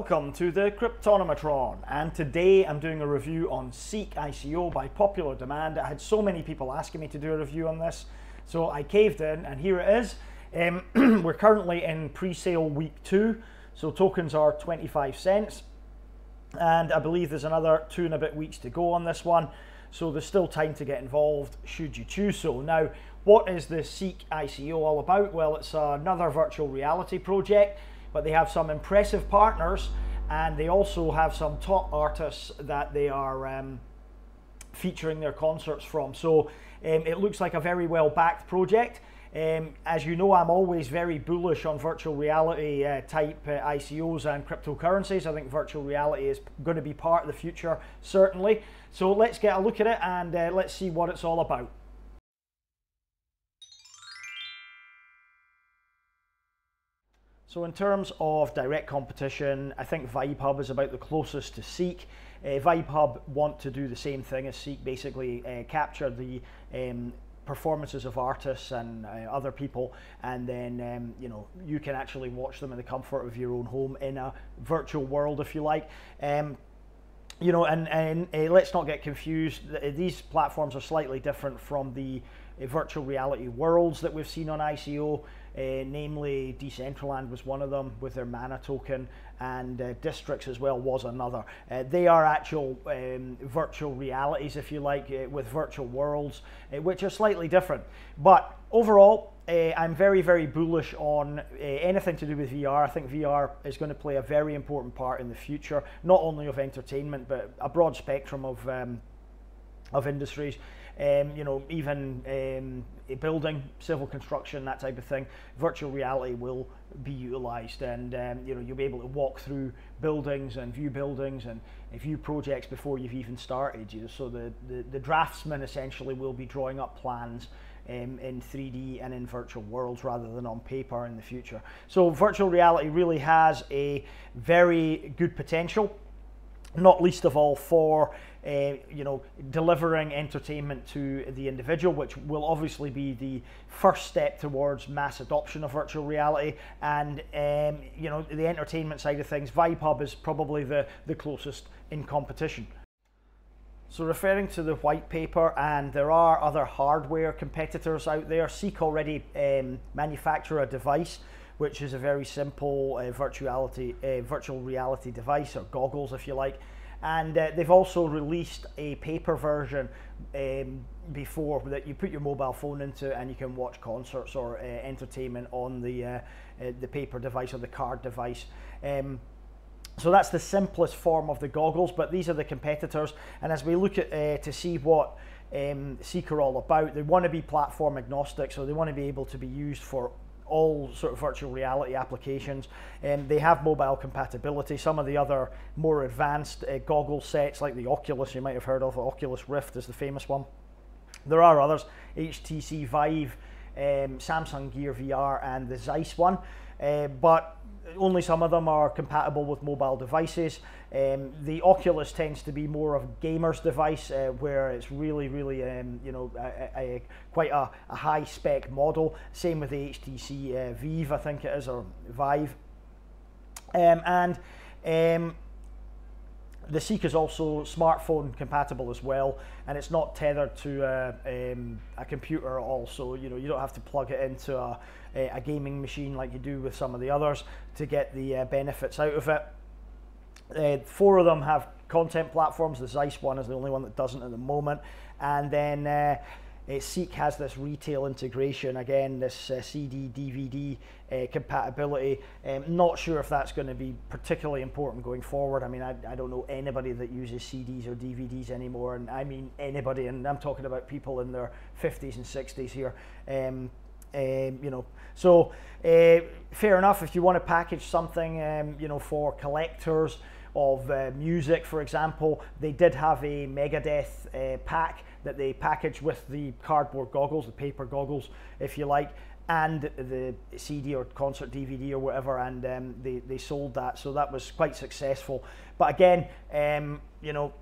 Welcome to the Cryptonometron, and today I'm doing a review on Ceek ICO by popular demand. I had so many people asking me to do a review on this, so I caved in, and here it is. We're currently in pre-sale week 2, so tokens are 25 cents, and I believe there's another 2 and a bit weeks to go on this one, so there's still time to get involved should you choose so. Now, what is the Ceek ICO all about? Well, it's another virtual reality project, but they have some impressive partners, and they also have some top artists that they are featuring their concerts from. So it looks like a very well backed project. As you know, I'm always very bullish on virtual reality type ICOs and cryptocurrencies. I think virtual reality is going to be part of the future, certainly. So let's get a look at it, and let's see what it's all about. So in terms of direct competition, I think VibeHub is about the closest to Ceek. VibeHub want to do the same thing as Ceek, basically capture the performances of artists and other people, and then you can actually watch them in the comfort of your own home in a virtual world, if you like. Let's not get confused. These platforms are slightly different from the virtual reality worlds that we've seen on ICO. Namely, Decentraland was one of them with their mana token, and Districts as well was another. They are actual virtual realities, if you like, with virtual worlds, which are slightly different. But overall, I'm very, very bullish on anything to do with VR. I think VR is going to play a very important part in the future, not only of entertainment, but a broad spectrum of industries. Even building, civil construction, that type of thing. Virtual reality will be utilized, and you'll be able to walk through buildings and view projects before you've even started. So the draftsman essentially will be drawing up plans in 3D and in virtual worlds rather than on paper in the future. So virtual reality really has a very good potential, not least of all for delivering entertainment to the individual, which will obviously be the first step towards mass adoption of virtual reality. And the entertainment side of things, VibeHub is probably the closest in competition. So referring to the white paper, and there are other hardware competitors out there. Ceek already manufacture a device which is a very simple virtual reality device, or goggles if you like. And they've also released a paper version before that you put your mobile phone into, and you can watch concerts or entertainment on the paper device or the card device. So that's the simplest form of the goggles, but these are the competitors. And as we look at to see what Ceek are all about, they want to be platform agnostic, so they want to be able to be used for all sort of virtual reality applications. They have mobile compatibility. Some of the other more advanced goggle sets, like the Oculus, you might have heard of, Oculus Rift is the famous one. There are others, HTC Vive, Samsung Gear VR, and the Zeiss one, but only some of them are compatible with mobile devices. The Oculus tends to be more of a gamer's device, where it's really quite a high spec model. Same with the HTC Vive, I think it is, or Vive. The Ceek is also smartphone compatible as well, and it's not tethered to a computer also. You don't have to plug it into a gaming machine like you do with some of the others to get the benefits out of it. 4 of them have content platforms. The Zeiss one is the only one that doesn't at the moment. And then Ceek has this retail integration, again, this CD, DVD compatibility. Not sure if that's going to be particularly important going forward. I mean, I don't know anybody that uses CDs or DVDs anymore, and I mean anybody, and I'm talking about people in their 50s and 60s here. So fair enough if you want to package something, for collectors of music, for example. They did have a Megadeth pack that they packaged with the cardboard goggles, the paper goggles, if you like, and the CD or concert DVD or whatever, and they sold that, so that was quite successful. But again,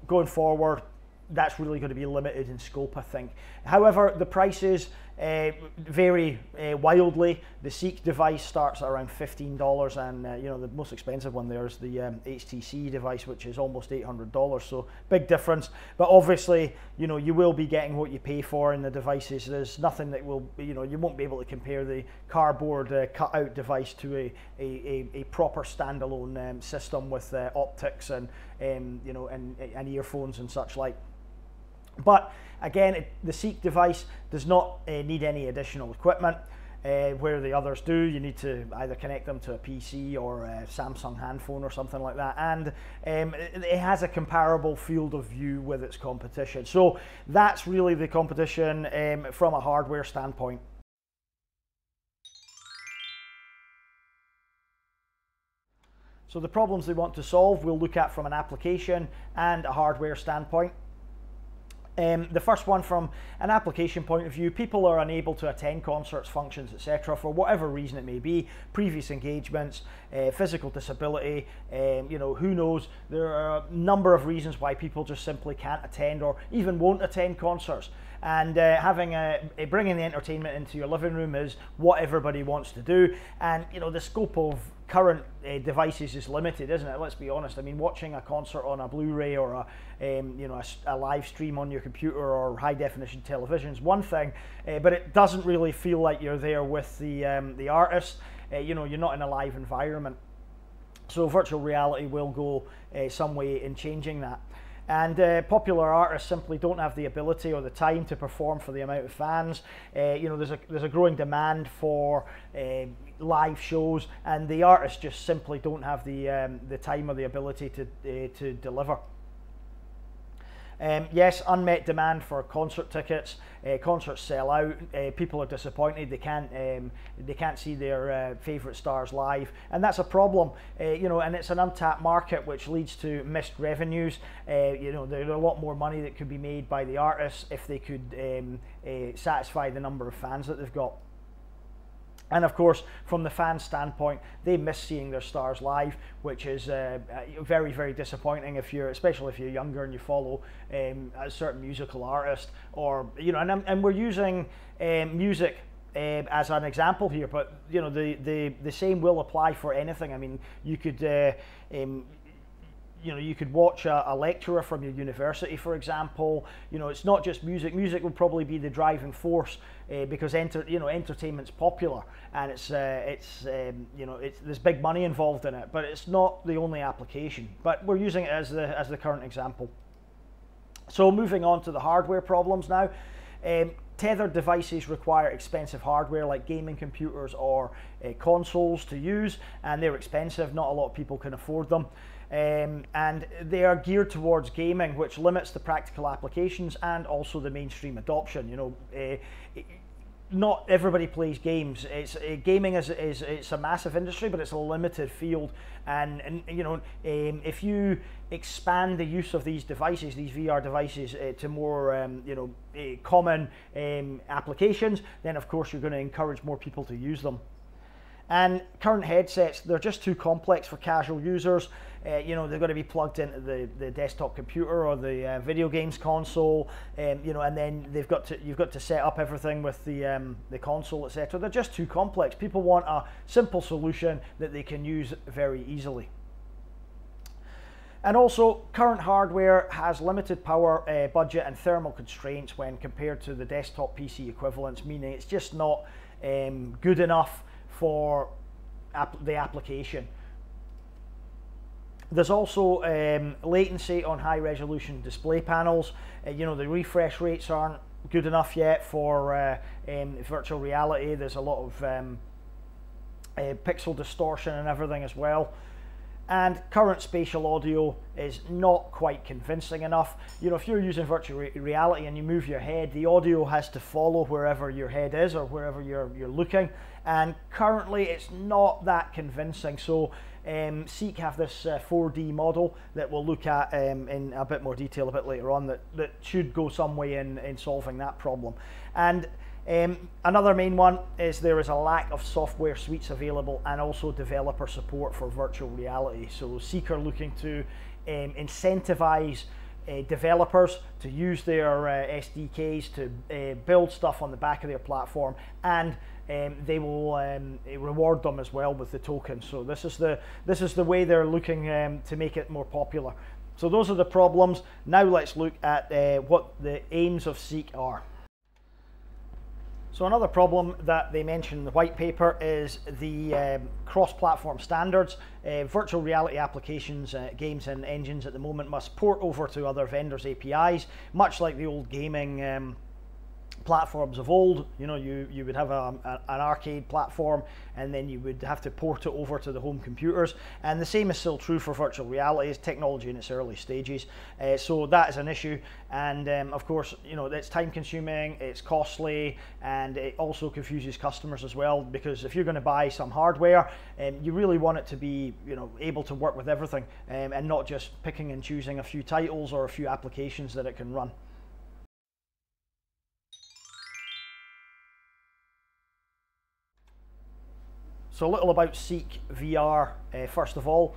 going forward, that's really going to be limited in scope, I think. However, the prices vary wildly. The Ceek device starts at around $15, and you know, the most expensive one there is the HTC device, which is almost $800. So big difference. But obviously, you know, you will be getting what you pay for in the devices. There's nothing that will, you know, you won't be able to compare the cardboard cutout device to a proper standalone system with optics and you know, and earphones and such like. But again, the Ceek device does not need any additional equipment, where the others do. You need to either connect them to a PC or a Samsung handphone or something like that, and it has a comparable field of view with its competition. So that's really the competition from a hardware standpoint. So the problems they want to solve, we'll look at from an application and a hardware standpoint. The first one, from an application point of view, people are unable to attend concerts, functions, etc. for whatever reason it may be, previous engagements, physical disability, you know, who knows. There are a number of reasons why people just simply can't attend or even won't attend concerts. And bringing the entertainment into your living room is what everybody wants to do. And you know, the scope of current devices is limited, isn't it? Let's be honest. I mean, watching a concert on a Blu-ray or you know, a live stream on your computer or high definition television is one thing, but it doesn't really feel like you're there with the artist. You know, you're not in a live environment. So virtual reality will go some way in changing that. And popular artists simply don't have the ability or the time to perform for the amount of fans. You know, there's a growing demand for live shows, and the artists just simply don't have the time or the ability to deliver. Yes, unmet demand for concert tickets. Concerts sell out. People are disappointed. They can't see their favourite stars live, and that's a problem. You know, and it's an untapped market, which leads to missed revenues. You know, there's a lot more money that could be made by the artists if they could satisfy the number of fans that they've got. And of course, from the fan standpoint, they miss seeing their stars live, which is very, very disappointing especially if you're younger and you follow a certain musical artist, or you know. And we're using music as an example here, but you know, the same will apply for anything. I mean, you could you know, you could watch a lecturer from your university, for example. You know, it's not just music. Music will probably be the driving force because entertainment's popular, and you know, there's big money involved in it, but it's not the only application. But we're using it as the current example. So moving on to the hardware problems now. Tethered devices require expensive hardware like gaming computers or consoles to use, and they're expensive. Not a lot of people can afford them. And they are geared towards gaming, which limits the practical applications and also the mainstream adoption. You know, not everybody plays games. Gaming it's a massive industry, but it's a limited field. And you know, if you expand the use of these devices, these VR devices, to more you know, common applications, then of course you're going to encourage more people to use them. And current headsets, they're just too complex for casual users. You know, they've got to be plugged into the desktop computer or the video games console, you know, and then you've got to set up everything with the console, etc. They're just too complex. People want a simple solution that they can use very easily. And also, current hardware has limited power, budget and thermal constraints when compared to the desktop PC equivalents, meaning it's just not good enough for the application. There's also latency on high resolution display panels. You know, the refresh rates aren't good enough yet for virtual reality. There's a lot of pixel distortion and everything as well. And current spatial audio is not quite convincing enough. You know, if you're using virtual reality and you move your head, the audio has to follow wherever your head is or wherever you're looking. And currently it's not that convincing. So Ceek have this 4D model that we'll look at in a bit more detail a bit later on that should go some way in solving that problem. And another main one is there is a lack of software suites available and also developer support for virtual reality. So Ceek are looking to incentivize developers to use their SDKs to build stuff on the back of their platform, and they will reward them as well with the tokens. So this is the way they're looking to make it more popular. So those are the problems. Now let's look at what the aims of Ceek are. So another problem that they mention in the white paper is the cross-platform standards. Virtual reality applications, games and engines at the moment must port over to other vendors' APIs, much like the old gaming platforms of old. You know, you would have an arcade platform, and then you would have to port it over to the home computers, and the same is still true for virtual reality. It's technology in its early stages, so that is an issue. And of course, you know, it's time consuming, it's costly, and it also confuses customers as well, because if you're going to buy some hardware, you really want it to be, you know, able to work with everything, and not just picking and choosing a few titles or a few applications that it can run. So a little about Ceek VR. First of all,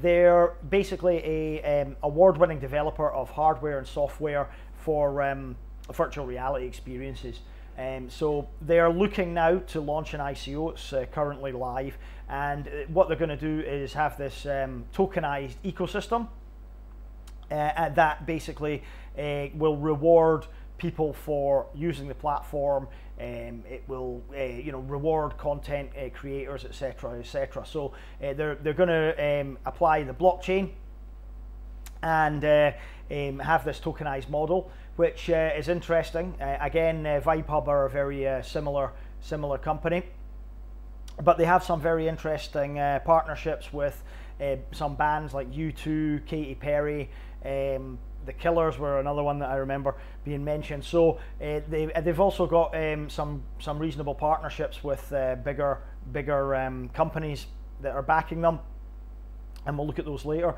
they're basically a award-winning developer of hardware and software for virtual reality experiences. So they're looking now to launch an ICO. It's currently live, and what they're going to do is have this tokenized ecosystem that basically will reward people for using the platform. It will you know, reward content creators, etc., etc. So they're going to apply the blockchain and have this tokenized model, which is interesting. Again, VibeHub are a very similar company, but they have some very interesting partnerships with some bands like U2, Katy Perry. The Killers were another one that I remember being mentioned. So they've also got some reasonable partnerships with bigger companies that are backing them, and we'll look at those later.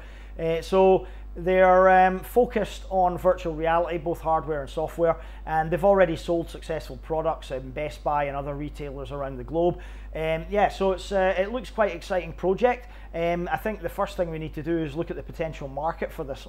So they're focused on virtual reality, both hardware and software, and they've already sold successful products in Best Buy and other retailers around the globe. Yeah, so it looks quite an exciting project. I think the first thing we need to do is look at the potential market for this.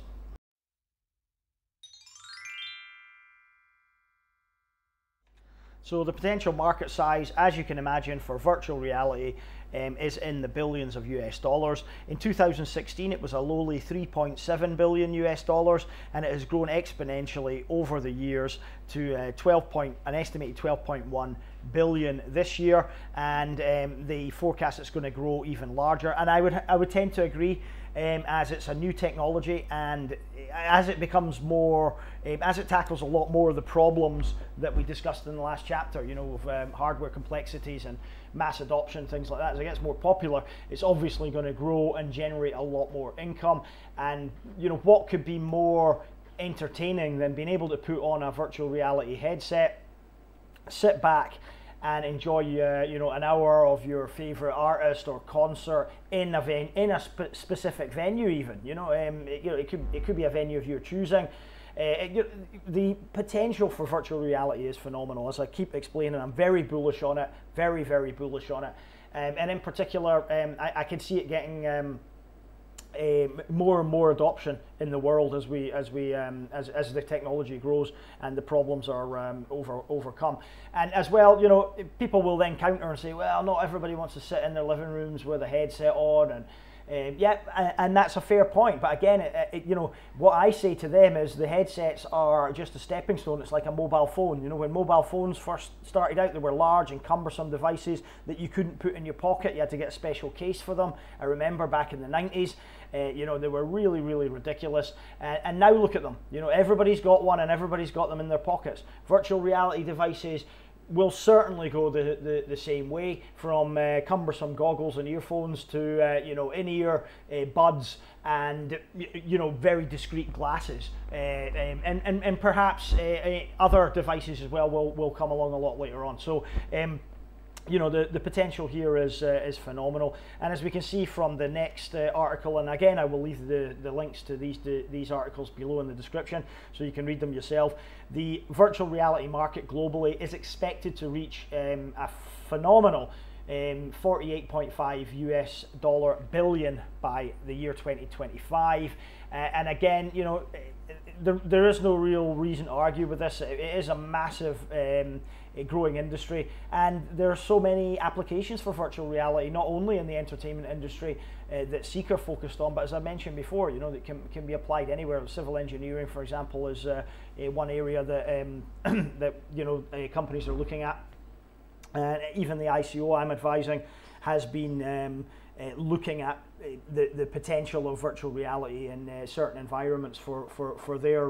So the potential market size, as you can imagine, for virtual reality is in the billions of US dollars. In 2016, it was a lowly 3.7 billion US dollars, and it has grown exponentially over the years to an estimated 12.1 billion this year, and the forecast it's going to grow even larger. And I would tend to agree, as it's a new technology, and as it becomes more, as it tackles a lot more of the problems that we discussed in the last chapter, you know, of hardware complexities and mass adoption, things like that. As it gets more popular, it's obviously going to grow and generate a lot more income. And you know, what could be more entertaining than being able to put on a virtual reality headset, sit back and enjoy you know, an hour of your favorite artist or concert in a specific venue, even, you know, you know, it could be a venue of your choosing. The potential for virtual reality is phenomenal. As I keep explaining, I'm very bullish on it, very bullish on it, and in particular, I can see it getting more and more adoption in the world as the technology grows and the problems are overcome. And as well, you know, people will then counter and say, well, not everybody wants to sit in their living rooms with a headset on, and yeah, and that's a fair point. But again, you know, what I say to them is the headsets are just a stepping stone. It's like a mobile phone. You know, when mobile phones first started out, they were large and cumbersome devices that you couldn't put in your pocket. You had to get a special case for them. I remember back in the 90s, you know, they were really ridiculous. And now look at them. You know, everybody's got one and everybody's got them in their pockets. Virtual reality devices will certainly go the same way, from cumbersome goggles and earphones to you know, in-ear buds and you know, very discreet glasses, and perhaps other devices as well will come along a lot later on. So you know, the potential here is phenomenal. And as we can see from the next article, and again I will leave the links to these articles below in the description so you can read them yourself, the virtual reality market globally is expected to reach a phenomenal $48.5 billion by the year 2025. And again, you know, there is no real reason to argue with this. It is a massive growing industry, and there are so many applications for virtual reality, not only in the entertainment industry that Ceek are focused on, but as I mentioned before, you know, that can be applied anywhere. Civil engineering, for example, is one area that that you know companies are looking at. Even the ICO I'm advising has been looking at the potential of virtual reality in certain environments for their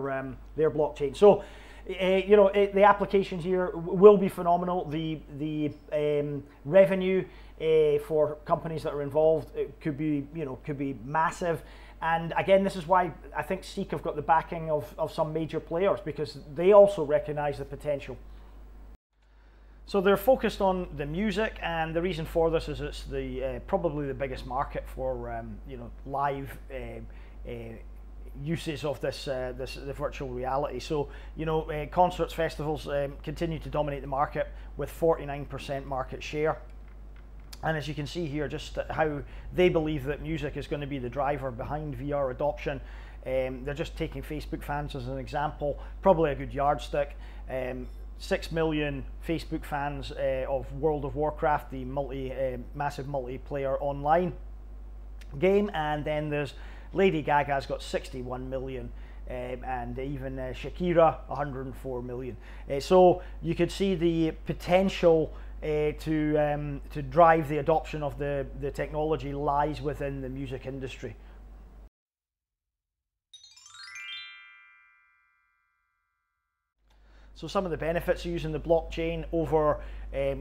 blockchain. So, you know, the applications here will be phenomenal. The revenue for companies that are involved could be massive. And again, this is why I think Ceek have got the backing of some major players, because they also recognize the potential. So they're focused on the music, and the reason for this is it's the probably the biggest market for you know, live uses of the virtual reality. So you know, concerts, festivals continue to dominate the market with 49% market share. And as you can see here, just how they believe that music is going to be the driver behind VR adoption. They're just taking Facebook fans as an example, probably a good yardstick. 6 million Facebook fans of World of Warcraft, the massive multiplayer online game, and then there's Lady Gaga's got 61 million, and even Shakira 104 million. So you could see the potential to drive the adoption of the technology lies within the music industry. So some of the benefits of using the blockchain over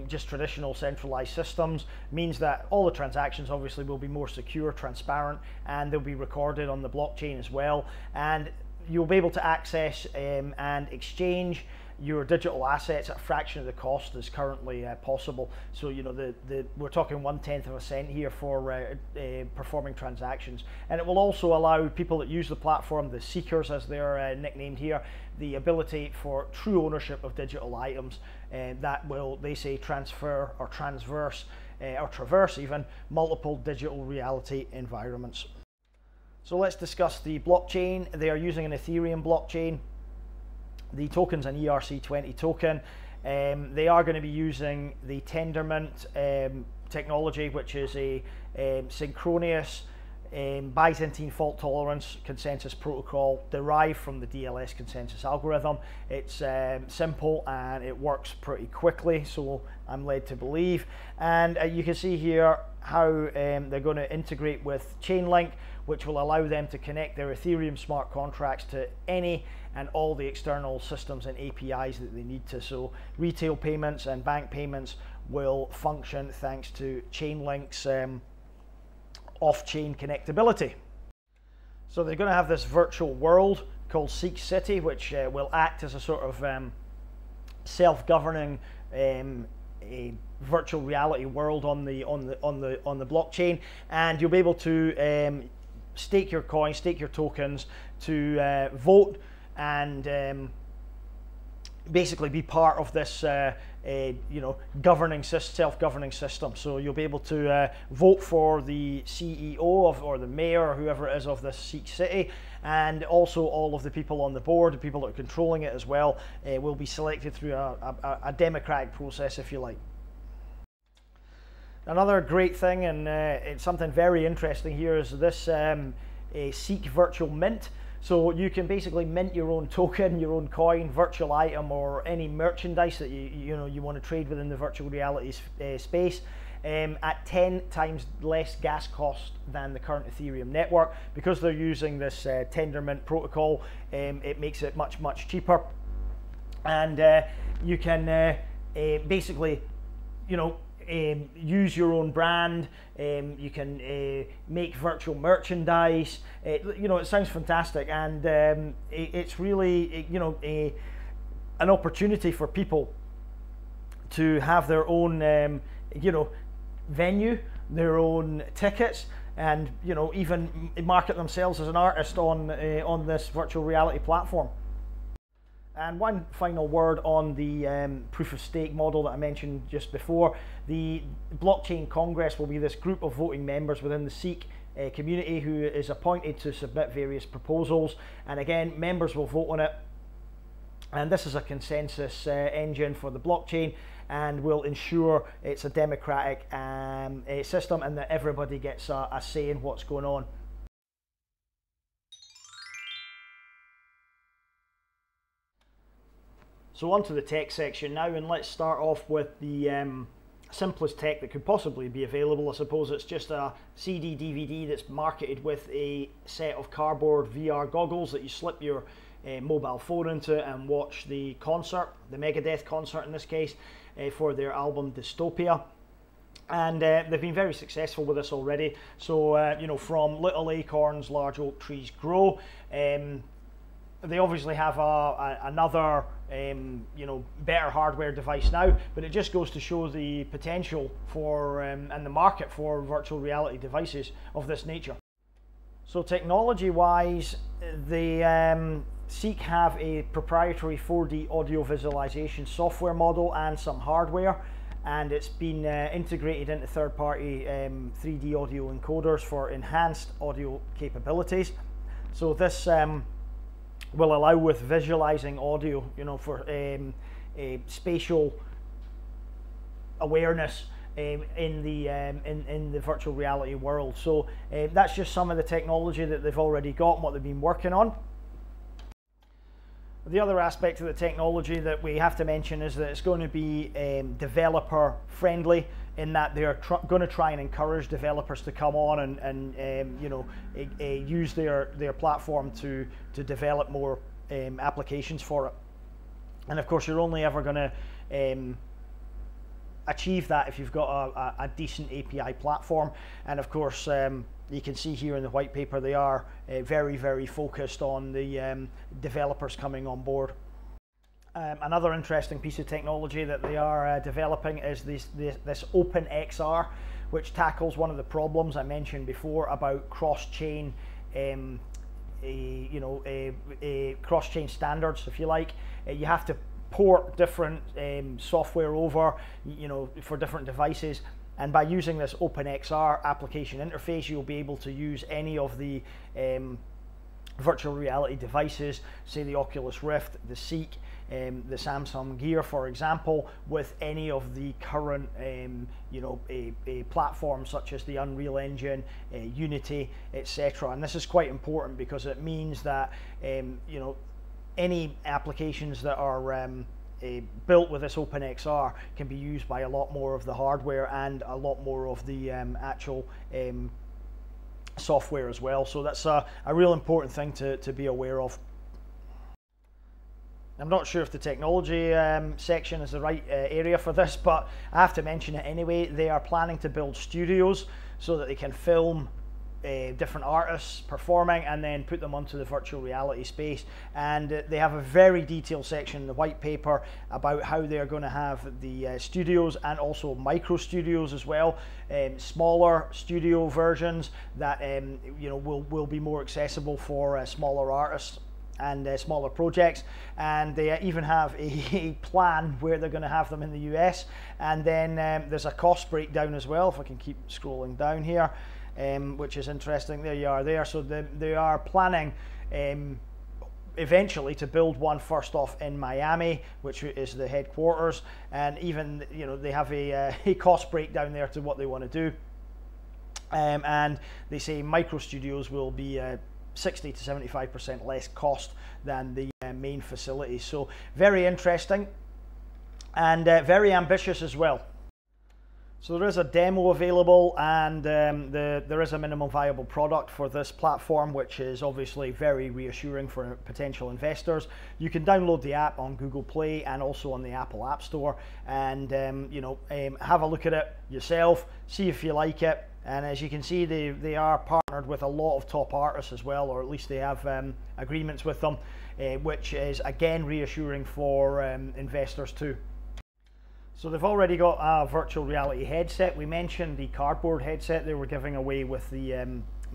just traditional centralized systems means that all the transactions obviously will be more secure, transparent, and they'll be recorded on the blockchain as well. And you'll be able to access and exchange your digital assets at a fraction of the cost as currently possible. So you know, we're talking 1/10 of a cent here for performing transactions, and it will also allow people that use the platform, the seekers as they're nicknamed here, the ability for true ownership of digital items that will, they say, transfer or transverse or traverse even multiple digital reality environments. So let's discuss the blockchain. They are using an Ethereum blockchain. The token's an ERC20 token. They are going to be using the Tendermint technology, which is a synchronous Byzantine fault tolerance consensus protocol derived from the DLS consensus algorithm. It's simple and it works pretty quickly, so I'm led to believe. And you can see here how they're going to integrate with Chainlink, which will allow them to connect their Ethereum smart contracts to any and all the external systems and APIs that they need to. So retail payments and bank payments will function thanks to Chainlink's off-chain connectability. So they're going to have this virtual world called Ceek City, which will act as a sort of self-governing virtual reality world on the blockchain, and you'll be able to stake your coins, stake your tokens to vote and basically be part of this you know, self-governing system. So you'll be able to vote for the CEO or the mayor or whoever it is of this Ceek City, and also all of the people on the board, the people that are controlling it as well, will be selected through a democratic process, if you like. Another great thing, and it's something very interesting here, is this Ceek Virtual Mint. So you can basically mint your own token, your own coin, virtual item, or any merchandise that you want to trade within the virtual reality space at 10 times less gas cost than the current Ethereum network. Because they're using this Tendermint protocol, it makes it much cheaper, and you can basically, you know, use your own brand. You can make virtual merchandise. You know, it sounds fantastic, and it's really, you know, an opportunity for people to have their own, you know, venue, their own tickets, and you know, even market themselves as an artist on this virtual reality platform. And one final word on the proof of stake model that I mentioned just before. The Blockchain Congress will be this group of voting members within the Ceek community who is appointed to submit various proposals, and again, members will vote on it. And this is a consensus engine for the blockchain, and will ensure it's a democratic system and that everybody gets a say in what's going on. So on to the tech section now, and let's start off with the simplest tech that could possibly be available. I suppose it's just a CD DVD that's marketed with a set of cardboard VR goggles that you slip your mobile phone into and watch the concert, the Megadeth concert in this case, for their album Dystopia. And they've been very successful with this already. So you know, from little acorns large oak trees grow. They obviously have another you know, better hardware device now, but it just goes to show the potential for and the market for virtual reality devices of this nature. So technology wise, the CEEK have a proprietary 4D audio visualization software model and some hardware, and it's been integrated into third-party 3D audio encoders for enhanced audio capabilities. So this will allow with visualizing audio, you know, for spatial awareness in the virtual reality world. So that's just some of the technology that they've already got and what they've been working on. The other aspect of the technology that we have to mention is that it's going to be developer friendly, in that they're going to try and encourage developers to come on and you know, use their platform to develop more applications for it. And of course, you're only ever going to achieve that if you've got a decent API platform. And of course, you can see here in the white paper, they are very, very focused on the developers coming on board. Another interesting piece of technology that they are developing is this open XR, which tackles one of the problems I mentioned before about cross-chain, you know, cross-chain standards, if you like. You have to port different software over, you know, for different devices. And by using this OpenXR application interface, you'll be able to use any of the virtual reality devices, say the Oculus Rift, the CEEK, the Samsung Gear, for example, with any of the current you know, platforms such as the Unreal Engine, Unity, etc. And this is quite important because it means that you know, any applications that are built with this OpenXR can be used by a lot more of the hardware and a lot more of the actual software as well. So that's a real important thing to be aware of. I'm not sure if the technology section is the right area for this, but I have to mention it anyway. They are planning to build studios so that they can film different artists performing and then put them onto the virtual reality space. And they have a very detailed section in the white paper about how they're going to have the studios and also micro studios as well, smaller studio versions that you know, will be more accessible for smaller artists and smaller projects. And they even have a plan where they're going to have them in the US. And then there's a cost breakdown as well, if I can keep scrolling down here, which is interesting. There you are there. So they are planning eventually to build one first off in Miami, which is the headquarters. And even, you know, they have a cost breakdown there to what they want to do. And they say micro studios will be 60 to 75% less cost than the main facility. So very interesting and very ambitious as well. So there is a demo available, and there is a minimum viable product for this platform, which is obviously very reassuring for potential investors. You can download the app on Google Play and also on the Apple App Store, and you know, have a look at it yourself, see if you like it. And as you can see, they are partnered with a lot of top artists as well, or at least they have agreements with them, which is again reassuring for investors too. So they've already got a virtual reality headset. We mentioned the cardboard headset they were giving away with the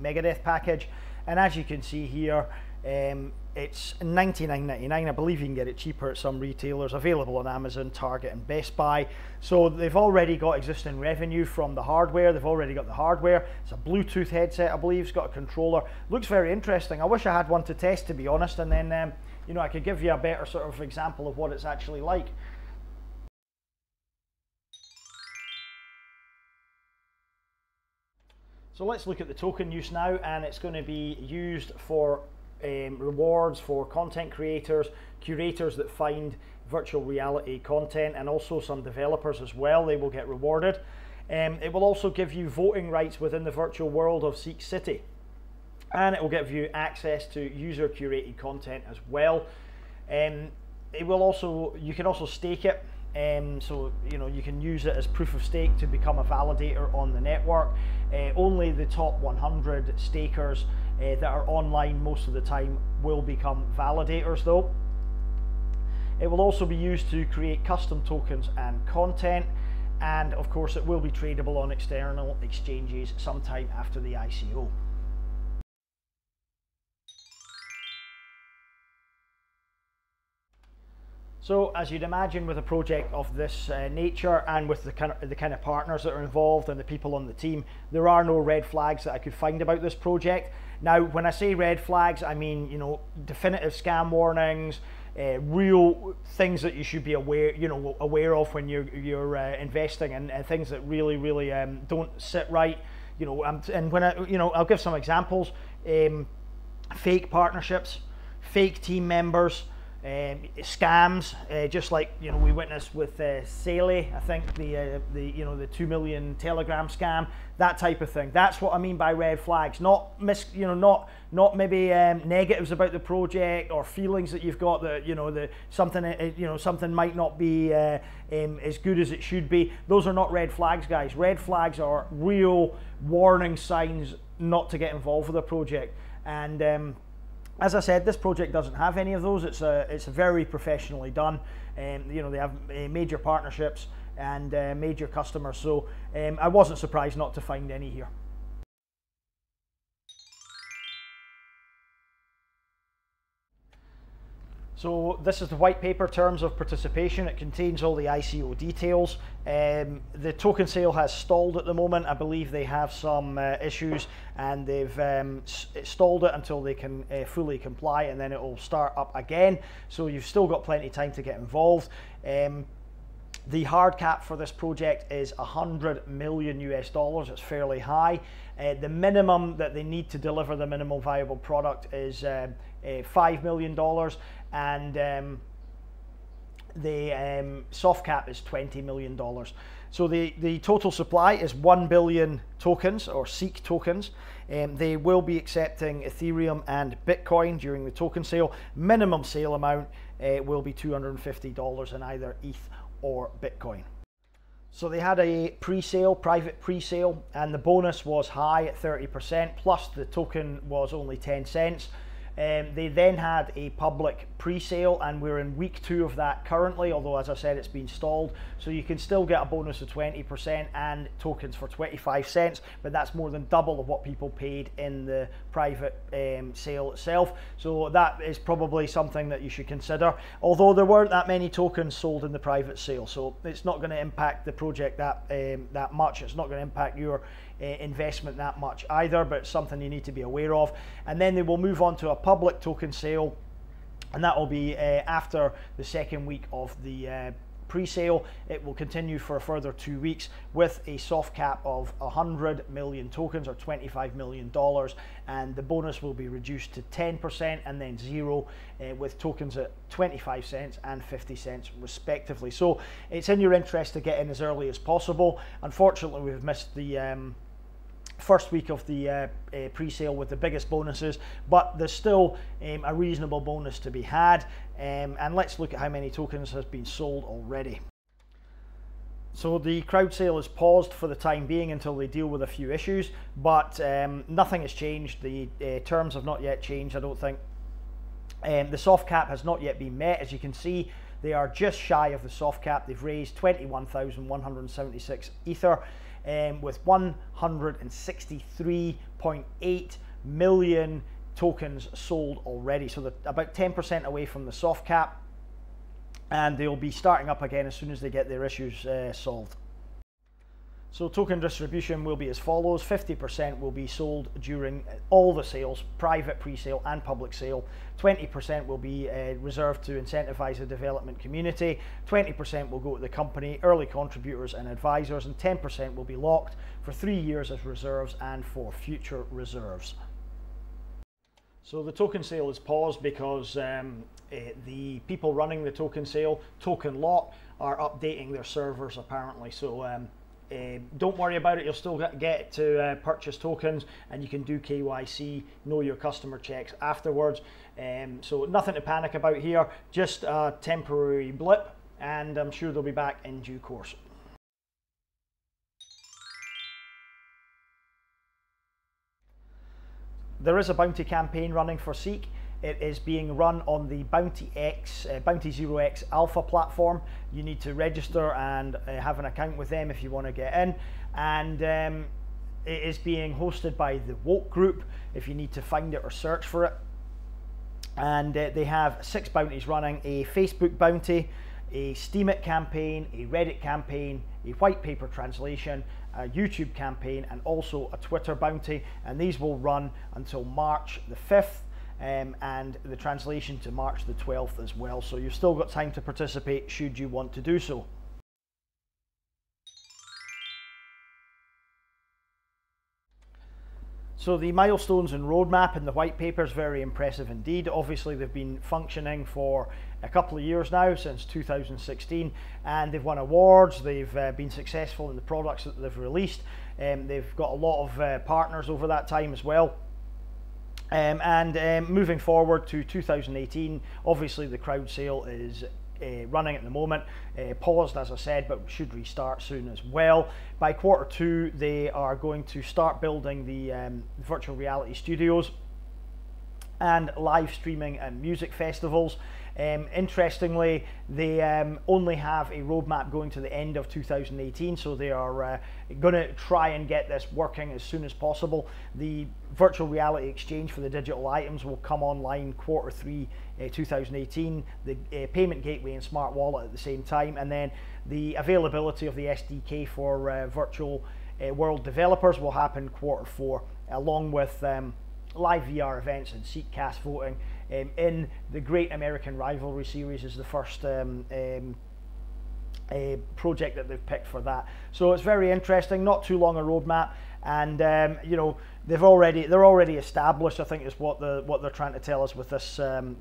Megadeth package. And as you can see here, It's $99.99. I believe you can get it cheaper at some retailers, available on Amazon, Target and Best Buy. So they've already got existing revenue from the hardware. They've already got the hardware. It's a Bluetooth headset, I believe. It's got a controller. Looks very interesting. I wish I had one to test, to be honest, and then you know, I could give you a better sort of example of what it's actually like. So let's look at the token use now, and it's going to be used for rewards for content creators, curators that find virtual reality content, and also some developers as well. They will get rewarded. It will also give you voting rights within the virtual world of Ceek City, and it will give you access to user curated content as well. It will also, you can also stake it. So you know, you can use it as proof of stake to become a validator on the network. Only the top 100 stakers that are online most of the time will become validators though. It will also be used to create custom tokens and content, and of course it will be tradable on external exchanges sometime after the ICO. So as you'd imagine, with a project of this nature, and with the kind of partners that are involved and the people on the team, there are no red flags that I could find about this project. Now, when I say red flags, I mean, you know, definitive scam warnings, real things that you should be aware of when you're investing, and things that really don't sit right. You know, and when I'll give some examples: fake partnerships, fake team members. Scams, just like, you know, we witnessed with Ceek, I think the 2 million Telegram scam, that type of thing. That's what I mean by red flags. Not not maybe negatives about the project or feelings that you've got that something might not be as good as it should be. Those are not red flags, guys. Red flags are real warning signs not to get involved with a project. And as I said, this project doesn't have any of those. It's very professionally done. You know, they have major partnerships and major customers. So I wasn't surprised not to find any here. So this is the white paper terms of participation. It contains all the ICO details. The token sale has stalled at the moment. I believe they have some issues, and they've stalled it until they can fully comply, and then it will start up again. So you've still got plenty of time to get involved. The hard cap for this project is $100 million US. It's fairly high. The minimum that they need to deliver the minimum viable product is $5 million, and the soft cap is $20 million. So the total supply is 1 billion tokens, or CEEK tokens. They will be accepting Ethereum and Bitcoin during the token sale. Minimum sale amount will be $250 in either ETH or Bitcoin. So they had a pre-sale, private pre-sale, and the bonus was high at 30%, plus the token was only 10 cents. They then had a public pre-sale, and we're in week 2 of that currently, although as I said, it's been stalled. So you can still get a bonus of 20% and tokens for 25 cents, but that's more than double of what people paid in the private sale itself. So that is probably something that you should consider, although there weren't that many tokens sold in the private sale. So it's not going to impact the project that much. It's not going to impact your investment that much either, but it's something you need to be aware of. And then they will move on to a public token sale, and that will be after the second week of the pre-sale. It will continue for a further 2 weeks with a soft cap of 100 million tokens, or $25 million, and the bonus will be reduced to 10% and then 0, with tokens at 25 cents and 50 cents respectively. So it's in your interest to get in as early as possible. Unfortunately, we've missed the first week of the pre-sale with the biggest bonuses, but there's still a reasonable bonus to be had. And let's look at how many tokens has been sold already. So the crowd sale is paused for the time being until they deal with a few issues, but nothing has changed. The terms have not yet changed, I don't think. The soft cap has not yet been met. As you can see, they are just shy of the soft cap. They've raised 21,176 Ether, with 163.8 million tokens sold already. So they're about 10% away from the soft cap, and they'll be starting up again as soon as they get their issues solved. So token distribution will be as follows: 50% will be sold during all the sales, private pre-sale and public sale. 20% will be reserved to incentivize the development community. 20% will go to the company, early contributors and advisors, and 10% will be locked for 3 years as reserves and for future reserves. So the token sale is paused because the people running the token sale, Token Lock, are updating their servers apparently. So don't worry about it, you'll still get to purchase tokens, and you can do KYC, know your customer checks afterwards. So nothing to panic about here, just a temporary blip, and I'm sure they'll be back in due course. There is a bounty campaign running for Ceek. It is being run on the Bounty 0x Alpha platform. You need to register and have an account with them if you want to get in. And it is being hosted by the Woke Group, if you need to find it or search for it. And they have 6 bounties running: a Facebook bounty, a Steemit campaign, a Reddit campaign, a white paper translation, a YouTube campaign, and also a Twitter bounty. And these will run until March the 5th. And the translation to March the 12th as well. So you've still got time to participate should you want to do so. So the milestones and roadmap in the white paper is very impressive indeed. Obviously they've been functioning for a couple of years now, since 2016, and they've won awards. They've been successful in the products that they've released. They've got a lot of partners over that time as well. Moving forward to 2018, obviously the crowd sale is running at the moment, paused as I said, but should restart soon as well. By Q2 they are going to start building the virtual reality studios and live streaming and music festivals. Interestingly, they only have a roadmap going to the end of 2018, so they are going to try and get this working as soon as possible. The virtual reality exchange for the digital items will come online Q3 2018, the payment gateway and smart wallet at the same time, and then the availability of the SDK for virtual world developers will happen Q4, along with live VR events and Ceekcast voting. In the Great American Rivalry series is the first project that they've picked for that. So it's very interesting, not too long a roadmap, and you know, they're already established, I think is what they're trying to tell us with this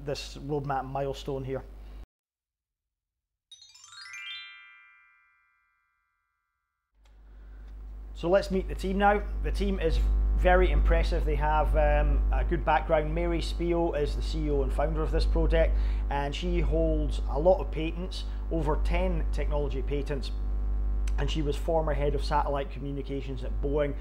this roadmap milestone here. So let's meet the team now. The team is very impressive. They have a good background. Mary Spio is the CEO and founder of this project, and she holds a lot of patents, over 10 technology patents, and she was former head of satellite communications at Boeing.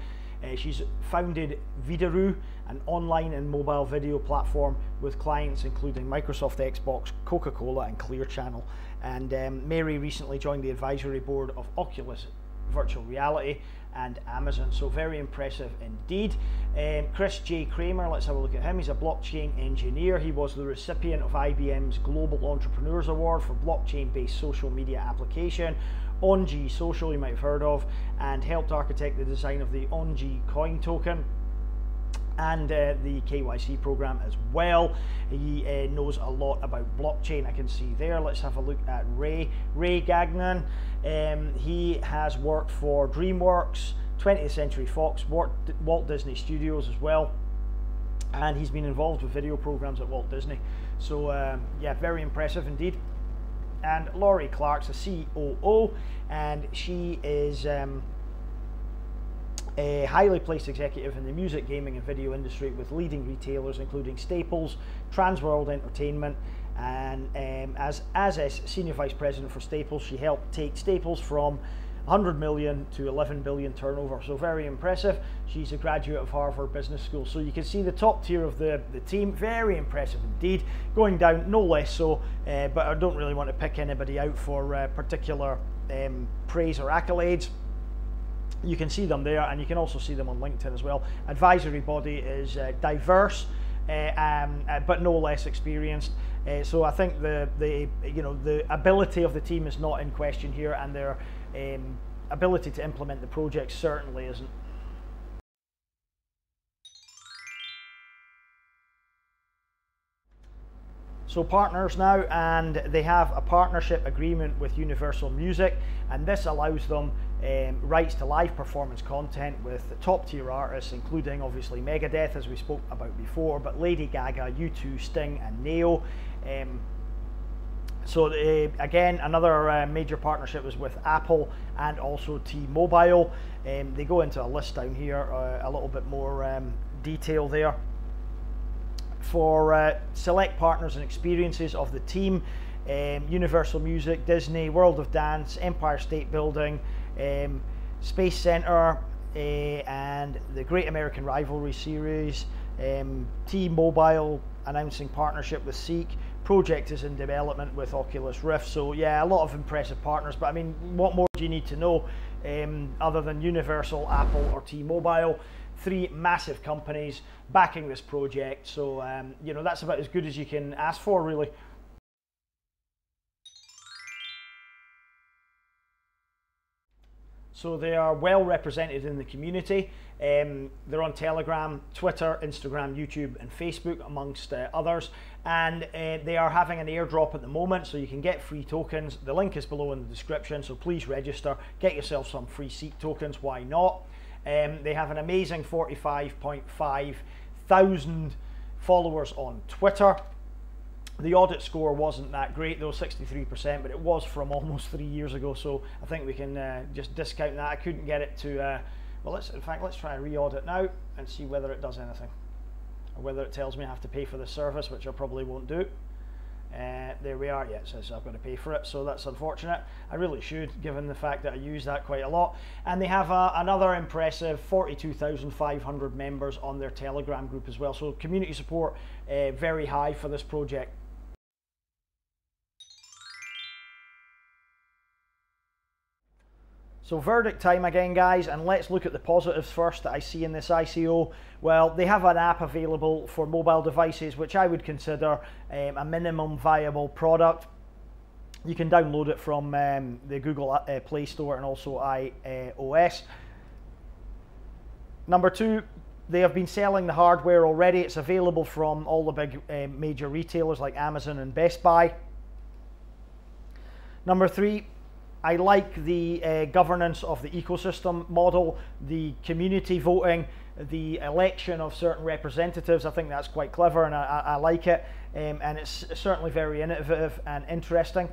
She's founded Vidaroo, an online and mobile video platform with clients including Microsoft, Xbox, Coca-Cola and Clear Channel. And Mary recently joined the advisory board of Oculus Virtual Reality and Amazon, so very impressive indeed. Chris J. Kramer, let's have a look at him. He's a blockchain engineer. He was the recipient of IBM's Global Entrepreneurs Award for blockchain-based social media application, ONG Social, you might have heard of, and helped architect the design of the ONG coin token and the KYC program as well. He knows a lot about blockchain, I can see there. Let's have a look at Ray Gagnon. He has worked for DreamWorks, 20th Century Fox, Walt Disney Studios as well, and he's been involved with video programs at Walt Disney. So yeah, very impressive indeed. And Laurie Clark's a COO, and she is a highly placed executive in the music, gaming and video industry with leading retailers including Staples, Transworld Entertainment, and as a senior vice president for Staples, she helped take Staples from 100 million to 11 billion turnover. So very impressive. She's a graduate of Harvard Business School. So you can see the top tier of the team, very impressive indeed. Going down no less so, but I don't really want to pick anybody out for particular praise or accolades. You can see them there, and you can also see them on LinkedIn as well. Advisory body is diverse, but no less experienced. So I think the ability of the team is not in question here, and their ability to implement the project certainly isn't. So partners now, and they have a partnership agreement with Universal Music, and this allows them rights to live performance content with top tier artists, including obviously Megadeth, as we spoke about before, but Lady Gaga, U2, Sting and Neo. Again, another major partnership was with Apple and also T-Mobile. They go into a list down here, a little bit more detail there. For select partners and experiences of the team, Universal Music, Disney, World of Dance, Empire State Building, Space Center, and the Great American Rivalry Series, T-Mobile announcing partnership with CEEK, project is in development with Oculus Rift. So yeah, a lot of impressive partners, but I mean, what more do you need to know other than Universal, Apple or T-Mobile? Three massive companies backing this project, so that's about as good as you can ask for, really. So they are well represented in the community. They're on Telegram, Twitter, Instagram, YouTube and Facebook, amongst others, and they are having an airdrop at the moment, so you can get free tokens. The link is below in the description, so please register, get yourself some free CEEK tokens, why not? They have an amazing 45.5 thousand followers on Twitter. The audit score wasn't that great though, 63%, but it was from almost 3 years ago, so I think we can just discount that. I couldn't get it to, well, let's try and re-audit now and see whether it does anything, or whether it tells me I have to pay for the service, which I probably won't do. There we are. Yeah, it says I've got to pay for it, so that's unfortunate. I really should, given the fact that I use that quite a lot. And they have another impressive 42,500 members on their Telegram group as well, so community support very high for this project. So verdict time again, guys, and let's look at the positives first that I see in this ICO. Well, they have an app available for mobile devices, which I would consider a minimum viable product. You can download it from the Google Play Store and also iOS. Number two, they have been selling the hardware already. It's available from all the big major retailers like Amazon and Best Buy. Number three, I like the governance of the ecosystem model, the community voting, the election of certain representatives. I think that's quite clever, and I like it, and it's certainly very innovative and interesting.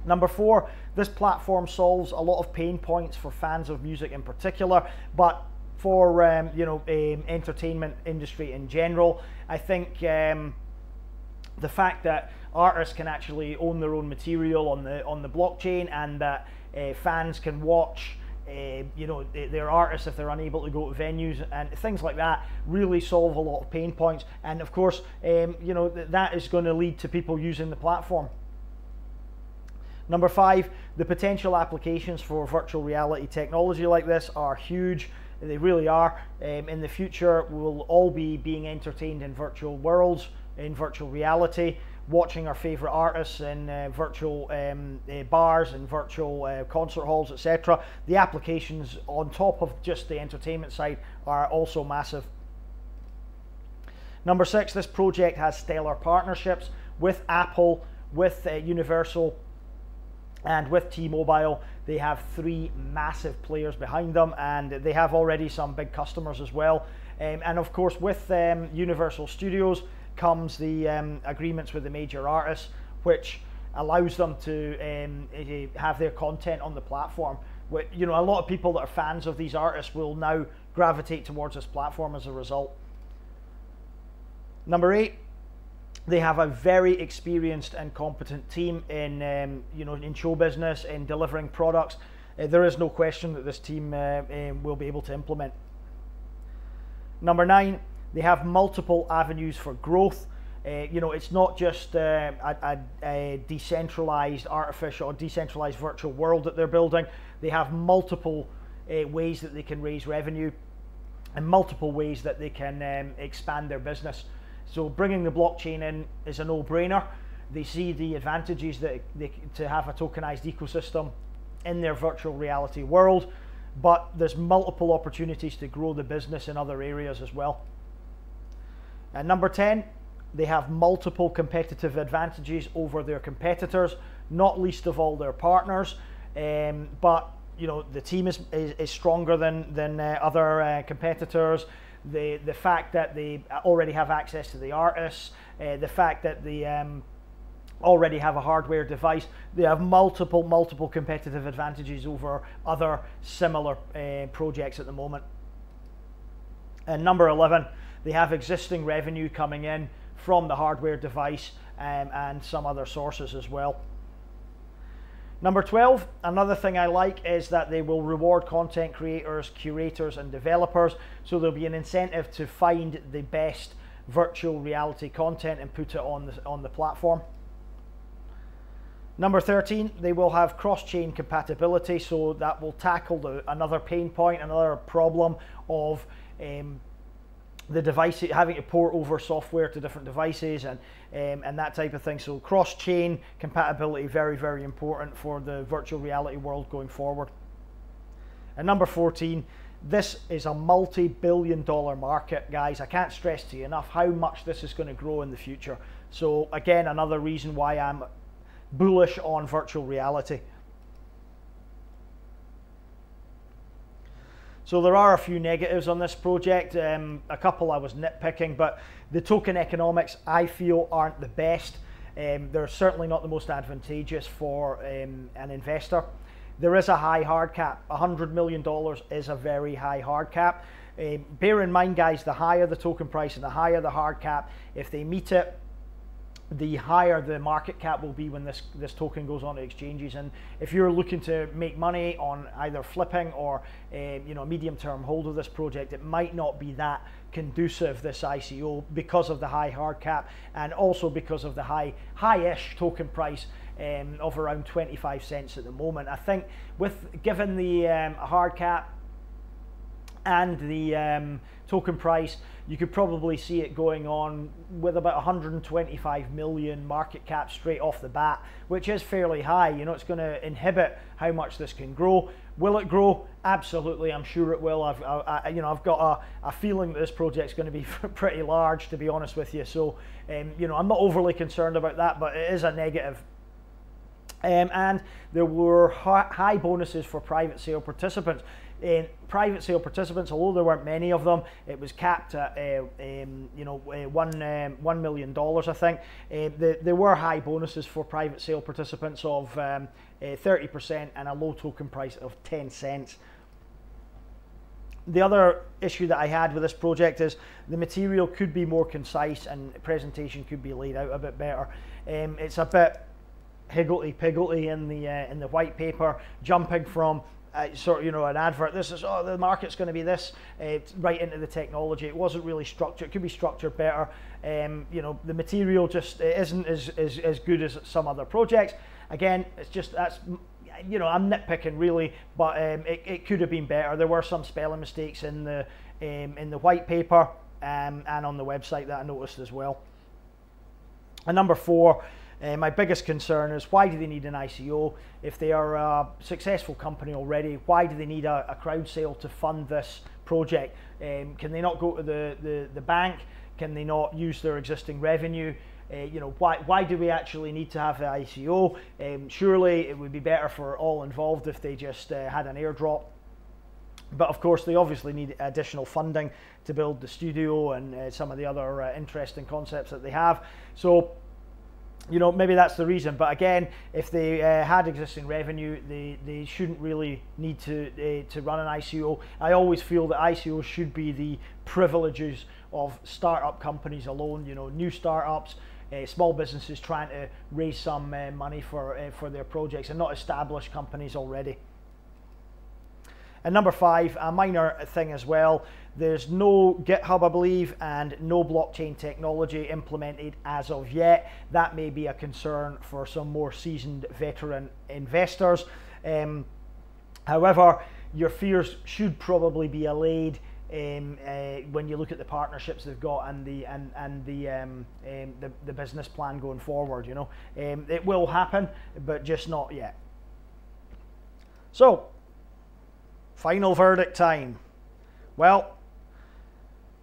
Number four, this platform solves a lot of pain points for fans of music in particular, but for entertainment industry in general. I think the fact that artists can actually own their own material on the blockchain, and that fans can watch their artists if they're unable to go to venues and things like that, really solve a lot of pain points. And of course, that is going to lead to people using the platform. Number five, the potential applications for virtual reality technology like this are huge. They really are. In the future, we'll all be being entertained in virtual worlds, in virtual reality, watching our favorite artists in virtual bars and virtual concert halls, etc. The applications on top of just the entertainment side are also massive. Number six, this project has stellar partnerships with Apple, with Universal, and with T-Mobile. They have three massive players behind them, and they have already some big customers as well. And of course, with Universal Studios comes the agreements with the major artists, which allows them to have their content on the platform. A lot of people that are fans of these artists will now gravitate towards this platform as a result. Number eight, they have a very experienced and competent team in show business, in delivering products. There is no question that this team will be able to implement. Number nine, they have multiple avenues for growth. It's not just a decentralized artificial or decentralized virtual world that they're building. They have multiple ways that they can raise revenue. and multiple ways that they can expand their business. So bringing the blockchain in is a no-brainer. They see the advantages that to have a tokenized ecosystem in their virtual reality world, but there's multiple opportunities to grow the business in other areas as well. And number 10, they have multiple competitive advantages over their competitors, not least of all their partners. But you know, the team is stronger than other competitors. The fact that they already have access to the artists, the fact that they already have a hardware device, they have multiple competitive advantages over other similar projects at the moment. And number 11, they have existing revenue coming in from the hardware device and some other sources as well. Number 12, another thing I like is that they will reward content creators, curators, and developers. So there'll be an incentive to find the best virtual reality content and put it on the platform. Number 13, they will have cross-chain compatibility, so that will tackle another pain point, another problem of the device having to port over software to different devices and that type of thing. So cross-chain compatibility, very important for the virtual reality world going forward. And number 14, this is a multi-billion-dollar market, guys. I can't stress to you enough how much this is going to grow in the future. So again, another reason why I'm bullish on virtual reality. So there are a few negatives on this project, a couple I was nitpicking, but the token economics I feel aren't the best. They're certainly not the most advantageous for an investor. There is a high hard cap. $100 million is a very high hard cap. Bear in mind, guys, the higher the token price and the higher the hard cap, if they meet it, the higher the market cap will be when this token goes on to exchanges. And if you're looking to make money on either flipping or you know, a medium-term hold of this project, it might not be that conducive, this ICO, because of the high hard cap and also because of the high-ish token price of around 25 cents at the moment. I think given the hard cap and the token price, you could probably see it going on with about 125 million market cap straight off the bat, which is fairly high. You know, it's going to inhibit how much this can grow. Will it grow? Absolutely, I'm sure it will. I've got a feeling that this project's going to be pretty large, to be honest with you. So, you know, I'm not overly concerned about that, but it is a negative. And there were high bonuses for private sale participants. Private sale participants, although there weren't many of them, it was capped at $1 million, I think. There were high bonuses for private sale participants of 30% and a low token price of 10 cents. The other issue that I had with this project is the material could be more concise and presentation could be laid out a bit better. It's a bit higgledy-piggledy in the white paper, jumping from sort of, you know, an advert. This is, oh, the market's going to be this, right into the technology. It wasn't really structured. It could be structured better. You know, the material just isn't as good as some other projects. Again, it's just, that's, you know, I'm nitpicking really, but it could have been better. There were some spelling mistakes in the white paper and on the website that I noticed as well. And number 4, my biggest concern is, why do they need an ICO? If they are a successful company already, why do they need a crowd sale to fund this project? Can they not go to the bank? Can they not use their existing revenue? You know, why do we actually need to have the ICO? Surely it would be better for all involved if they just had an airdrop. But of course, they obviously need additional funding to build the studio and some of the other interesting concepts that they have. So, you know, maybe that's the reason. But again, if they had existing revenue, they shouldn't really need to run an ICO. I always feel that ICOs should be the privileges of startup companies alone. You know, new startups, small businesses trying to raise some money for their projects, and not established companies already. And number 5, a minor thing as well, there's no GitHub, I believe, and no blockchain technology implemented as of yet. That may be a concern for some more seasoned veteran investors. However, your fears should probably be allayed when you look at the partnerships they've got and the business plan going forward. You know, it will happen, but just not yet. So, final verdict time. Well,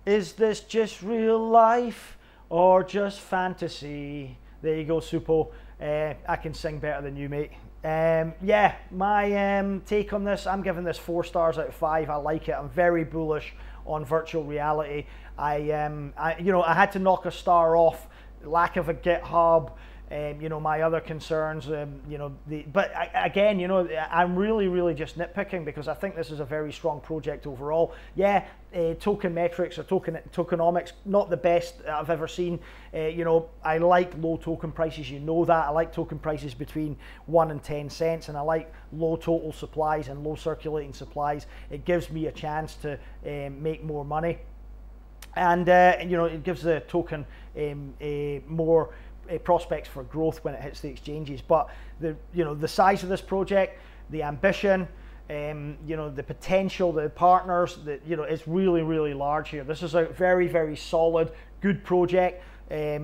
is this just real life or just fantasy? There you go, Supo. I can sing better than you, mate. Yeah, my take on this, I'm giving this 4 stars out of 5. I like it. I'm very bullish on virtual reality. You know, I had to knock a star off, lack of a GitHub, you know, my other concerns, you know, but again, you know, I'm really just nitpicking because I think this is a very strong project overall. Yeah, token metrics or tokenomics, not the best I've ever seen. You know, I like low token prices, you know that. I like token prices between 1 and 10 cents, and I like low total supplies and low circulating supplies. It gives me a chance to make more money. And, you know, it gives the token more prospects for growth when it hits the exchanges. But you know, the size of this project, the ambition, you know, the potential, the partners, you know, it's really large here. This is a very solid, good project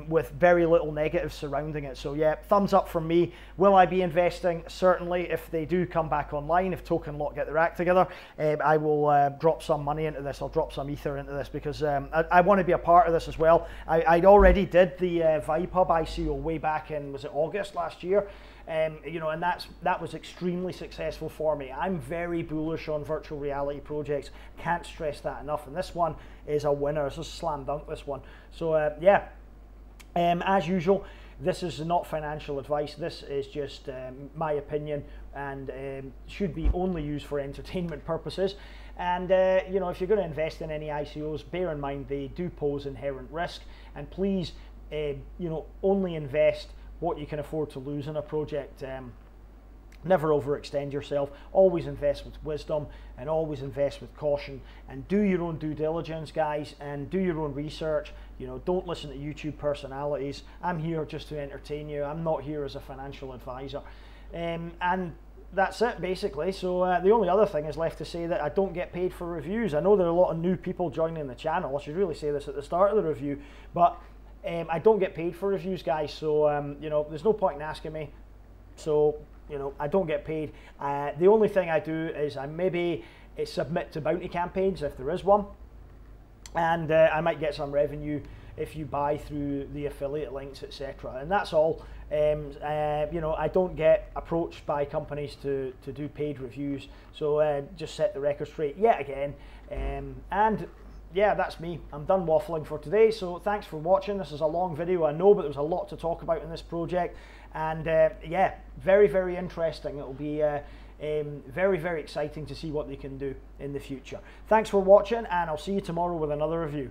with very little negatives surrounding it. So yeah, thumbs up from me. Will I be investing? Certainly. If they do come back online, if Token Lock get their act together, I will drop some money into this. I'll drop some ether into this because I want to be a part of this as well. I'd already did the Whitepaper ICO way back in, was it August last year? You know, and that was extremely successful for me. I'm very bullish on virtual reality projects. Can't stress that enough. And this one is a winner. This is a slam dunk, this one. So yeah. As usual, this is not financial advice. This is just my opinion, and should be only used for entertainment purposes. And you know, if you're going to invest in any ICOs, bear in mind they do pose inherent risk. And please, you know, only invest what you can afford to lose in a project. Never overextend yourself. Always invest with wisdom and always invest with caution, and do your own due diligence, guys, and do your own research. You know, don't listen to YouTube personalities. I'm here just to entertain you. I'm not here as a financial advisor. And that's it basically. So the only other thing is left to say that I don't get paid for reviews. I know there are a lot of new people joining the channel. I should really say this at the start of the review, but I don't get paid for reviews, guys. So you know, there's no point in asking me. So you know, I don't get paid. The only thing I do is I maybe submit to bounty campaigns if there is one, and I might get some revenue if you buy through the affiliate links, etc. And that's all. You know, I don't get approached by companies to do paid reviews. So just set the record straight yet again. And yeah, that's me. I'm done waffling for today. So thanks for watching. This is a long video, I know, but there was a lot to talk about in this project. And yeah, very interesting. It'll be very exciting to see what they can do in the future. Thanks for watching, and I'll see you tomorrow with another review.